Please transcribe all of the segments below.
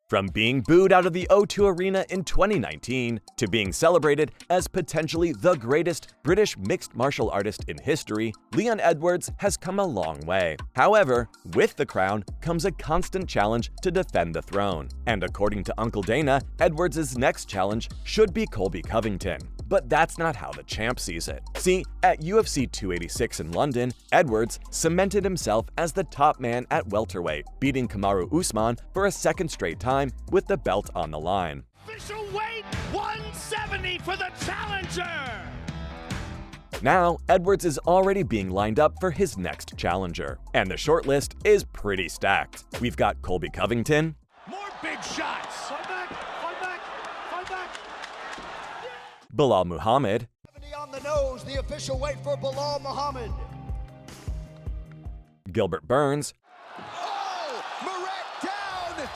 From being booed out of the O2 Arena in 2019 to being celebrated as potentially the greatest British mixed martial artist in history, Leon Edwards has come a long way. However, with the crown comes a constant challenge to defend the throne. And according to Uncle Dana, Edwards' next challenge should be Colby Covington. But that's not how the champ sees it. See, at UFC 286 in London, Edwards cemented himself as the top man at welterweight, beating Kamaru Usman for a second straight time with the belt on the line. Official weight 170 for the challenger! Now, Edwards is already being lined up for his next challenger, and the shortlist is pretty stacked. We've got Colby Covington, More big shots! Fight back! Fight back! Fight back! Bilal Muhammad, 70 on the nose, the official weight for Bilal Muhammad. Gilbert Burns, Oh! Murat down!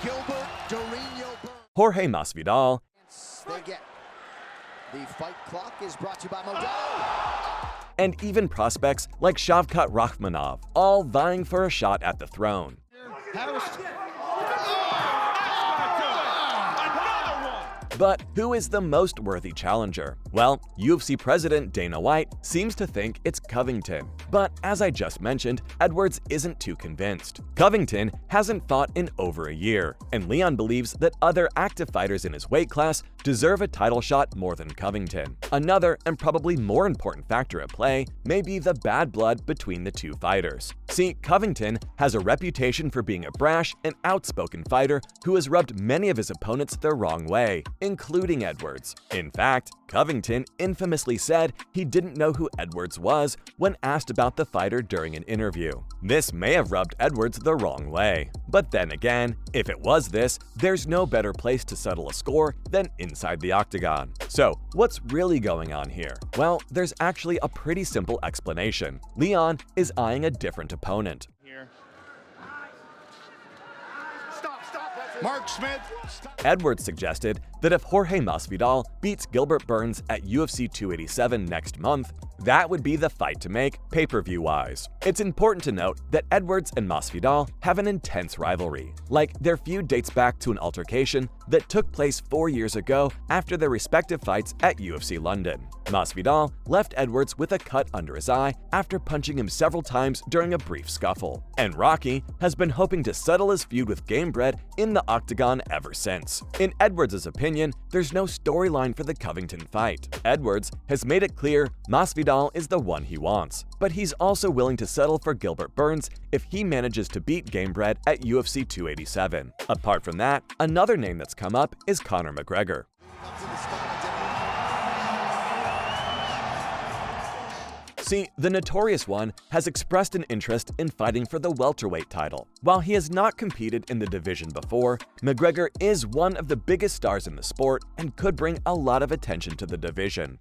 Gilbert Dorino Burns. Jorge Masvidal, They get. The fight clock is brought to you by Modelo. and even prospects like Shavkat Rakhmonov, all vying for a shot at the throne. But who is the most worthy challenger? Well, UFC president Dana White seems to think it's Covington. But as I just mentioned, Edwards isn't too convinced. Covington hasn't fought in over a year, and Leon believes that other active fighters in his weight class deserve a title shot more than Covington. Another, and probably more important factor at play, may be the bad blood between the two fighters. See, Covington has a reputation for being a brash and outspoken fighter who has rubbed many of his opponents the wrong way, including Edwards. In fact, Covington infamously said he didn't know who Edwards was when asked about the fighter during an interview. This may have rubbed Edwards the wrong way. But then again, if it was this, there's no better place to settle a score than inside the octagon. So, what's really going on here? Well, there's actually a pretty simple explanation. Leon is eyeing a different opponent. Mark Smith! Edwards suggested that if Jorge Masvidal beats Gilbert Burns at UFC 287 next month, that would be the fight to make pay-per-view wise. It's important to note that Edwards and Masvidal have an intense rivalry. Like, their feud dates back to an altercation that took place 4 years ago after their respective fights at UFC London. Masvidal left Edwards with a cut under his eye after punching him several times during a brief scuffle. And Rocky has been hoping to settle his feud with Gamebred in the octagon ever since. In Edwards' opinion, there's no storyline for the Covington fight. Edwards has made it clear Masvidal is the one he wants, but he's also willing to settle for Gilbert Burns if he manages to beat Gamebred at UFC 287. Apart from that, another name that's come up is Conor McGregor. See, the Notorious One has expressed an interest in fighting for the welterweight title. While he has not competed in the division before, McGregor is one of the biggest stars in the sport and could bring a lot of attention to the division.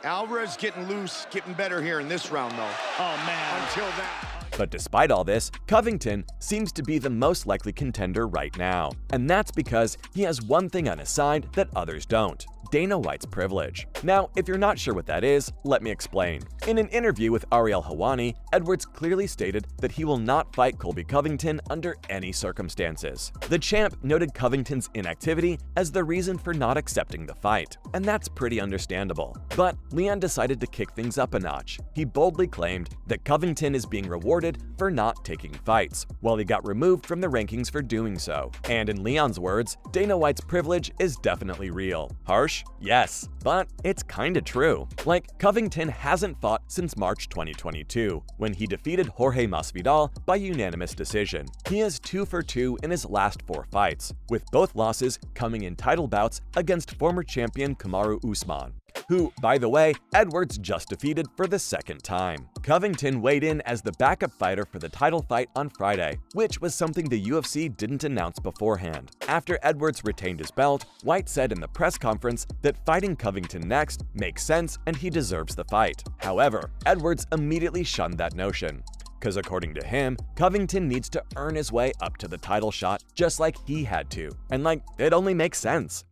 Alvarez getting loose, getting better here in this round, though. Oh, man. Until that. But despite all this, Covington seems to be the most likely contender right now. And that's because he has one thing on his side that others don't: Dana White's privilege. Now, if you're not sure what that is, let me explain. In an interview with Ariel Helwani, Edwards clearly stated that he will not fight Colby Covington under any circumstances. The champ noted Covington's inactivity as the reason for not accepting the fight, and that's pretty understandable. But Leon decided to kick things up a notch. He boldly claimed that Covington is being rewarded for not taking fights, while he got removed from the rankings for doing so. And in Leon's words, Dana White's privilege is definitely real. Harsh? Yes, but it's kinda true. Like, Covington hasn't fought since March 2022, when he defeated Jorge Masvidal by unanimous decision. He is 2 for 2 in his last 4 fights, with both losses coming in title bouts against former champion Kamaru Usman, who, by the way, Edwards just defeated for the second time. Covington weighed in as the backup fighter for the title fight on Friday, which was something the UFC didn't announce beforehand. After Edwards retained his belt, White said in the press conference that fighting Covington next makes sense and he deserves the fight. However, Edwards immediately shunned that notion, because according to him, Covington needs to earn his way up to the title shot just like he had to. And like, it only makes sense.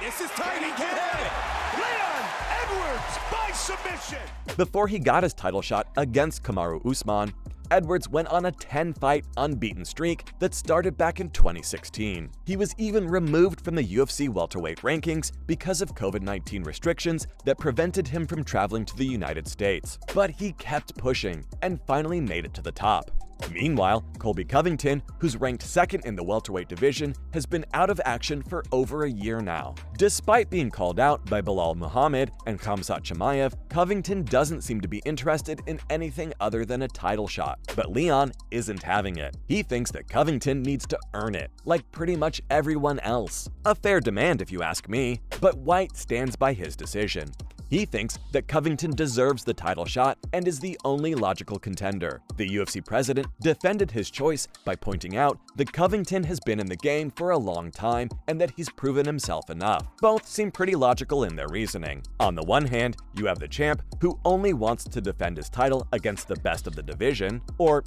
This is tight. He can't have it. Leon Edwards by submission. Before he got his title shot against Kamaru Usman, Edwards went on a 10-fight unbeaten streak that started back in 2016. He was even removed from the UFC welterweight rankings because of COVID-19 restrictions that prevented him from traveling to the United States. But he kept pushing and finally made it to the top. Meanwhile, Colby Covington, who's ranked second in the welterweight division, has been out of action for over a year now. Despite being called out by Bilal Muhammad and Khamzat Chimaev, Covington doesn't seem to be interested in anything other than a title shot. But Leon isn't having it. He thinks that Covington needs to earn it, like pretty much everyone else. A fair demand if you ask me, but White stands by his decision. He thinks that Covington deserves the title shot and is the only logical contender. The UFC president defended his choice by pointing out that Covington has been in the game for a long time and that he's proven himself enough. Both seem pretty logical in their reasoning. On the one hand, you have the champ who only wants to defend his title against the best of the division, or,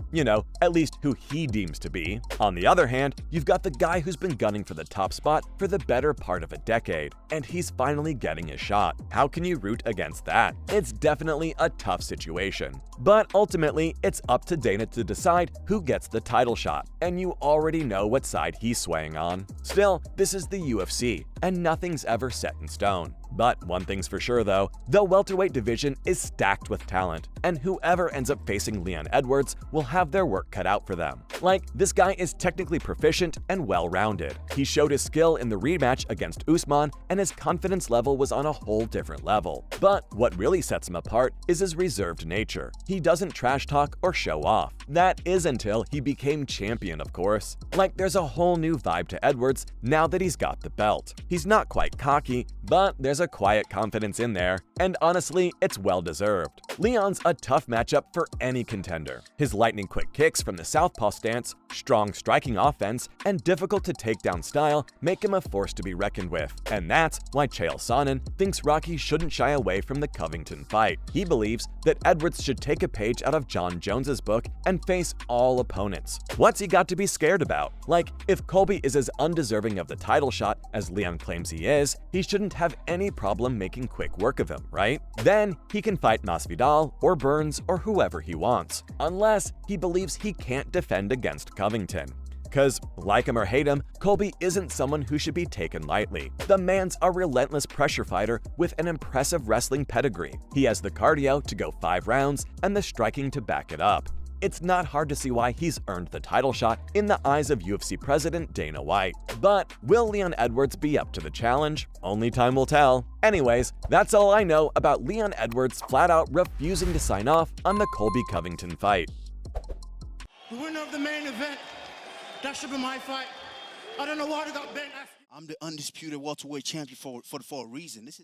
at least who he deems to be. On the other hand, you've got the guy who's been gunning for the top spot for the better part of a decade, and he's finally getting his shot. How can you root against that? It's definitely a tough situation. But ultimately, it's up to Dana to decide who gets the title shot, and you already know what side he's swaying on. Still, this is the UFC, and nothing's ever set in stone. But one thing's for sure though, the welterweight division is stacked with talent, and whoever ends up facing Leon Edwards will have their work cut out for them. Like, this guy is technically proficient and well-rounded. He showed his skill in the rematch against Usman, and his confidence level was on a whole different level. But what really sets him apart is his reserved nature. He doesn't trash talk or show off. That is until he became champion, of course. Like, there's a whole new vibe to Edwards now that he's got the belt. He's not quite cocky, but there's a quiet confidence in there, and honestly, it's well-deserved. Leon's a tough matchup for any contender. His lightning-quick kicks from the southpaw stance, strong striking offense, and difficult-to-take-down style make him a force to be reckoned with. And that's why Chael Sonnen thinks Rocky shouldn't shy away from the Covington fight. He believes that Edwards should take a page out of John Jones's book and face all opponents. What's he got to be scared about? Like, if Colby is as undeserving of the title shot as Leon claims he is, he shouldn't have any problem making quick work of him, right? Then he can fight Masvidal or Burns or whoever he wants, unless he believes he can't defend against Covington. Cause, like him or hate him, Colby isn't someone who should be taken lightly. The man's a relentless pressure fighter with an impressive wrestling pedigree. He has the cardio to go 5 rounds and the striking to back it up. It's not hard to see why he's earned the title shot in the eyes of UFC president Dana White. But will Leon Edwards be up to the challenge? Only time will tell. Anyways, that's all I know about Leon Edwards flat out refusing to sign off on the Colby Covington fight. The winner of the main event, that should be my fight. I don't know why they got bent. I'm the undisputed welterweight champion for a reason. This is